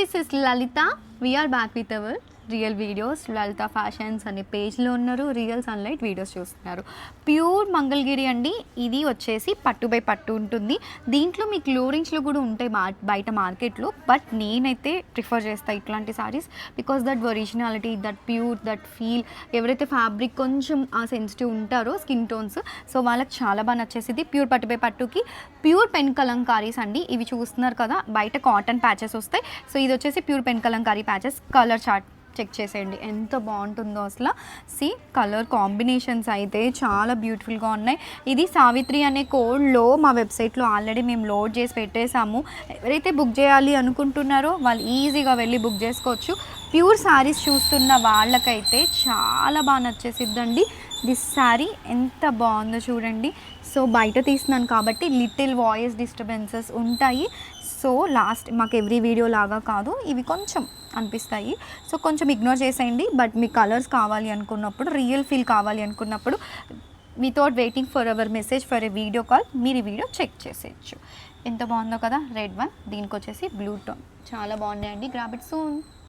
This is Lalitha. We are back with our real videos. Lalitha fashions అనే పేజ్లో ఉన్నారు. రియల్ సన్లైట్ వీడియోస్ చూస్తున్నారు. ప్యూర్ మంగళగిరి అండి. ఇది వచ్చేసి పట్టు బై పట్టు ఉంటుంది. దీంట్లో మీకు లో రేంజ్లో కూడా ఉంటాయి బయట మార్కెట్లో. బట్ నేనైతే ప్రిఫర్ చేస్తాను ఇట్లాంటి saris because that originality, that pure, that feel. ఎవరైతే ఫ్యాబ్రిక్ కొంచెం సెన్సిటివ్ ఉంటారో స్కిన్ టోన్స్, సో వాళ్ళకి చాలా బాగా నచ్చేసింది. ప్యూర్ పట్టు బై పట్టుకి ప్యూర్ పెన్ కలంకారీస్ అండి. ఇవి చూస్తున్నారు కదా, బయట కాటన్ ప్యాచెస్ వస్తాయి. సో ఇది వచ్చేసి pure pen Kalamkari patches. Colour chart check చేసేయండి ఎంత బాగుంటుందో అసలు. సి కలర్ కాంబినేషన్స్ అయితే చాలా బ్యూటిఫుల్గా ఉన్నాయి. ఇది సావిత్రి అనే కోడ్లో మా వెబ్సైట్లో ఆల్రెడీ మేము లోడ్ చేసి పెట్టేసాము. ఎవరైతే బుక్ చేయాలి అనుకుంటున్నారో వాళ్ళు ఈజీగా వెళ్ళి బుక్ చేసుకోవచ్చు. ప్యూర్ శారీస్ చూస్తున్న వాళ్ళకైతే చాలా బాగా నచ్చేసిద్దండి. దిస్ శారీ ఎంత బాగుందో చూడండి. సో బయట తీస్తున్నాను కాబట్టి లిటిల్ వాయిస్ డిస్టర్బెన్సెస్ ఉంటాయి. సో లాస్ట్ మాకు ఎవ్రీ వీడియో లాగా కాదు, ఇవి కొంచెం అనిపిస్తాయి. సో కొంచెం ఇగ్నోర్ చేసేయండి. బట్ మీ కలర్స్ కావాలి అనుకున్నప్పుడు, రియల్ ఫీల్ కావాలి అనుకున్నప్పుడు, without waiting for hour message for a video call మీరు ఈ వీడియో చెక్ చేసేయచ్చు. ఎంత బాగుందో కదా. రెడ్ వన్, దీనికి వచ్చేసి బ్లూ టోన్ చాలా బాగున్నాయండి. Grab it soon.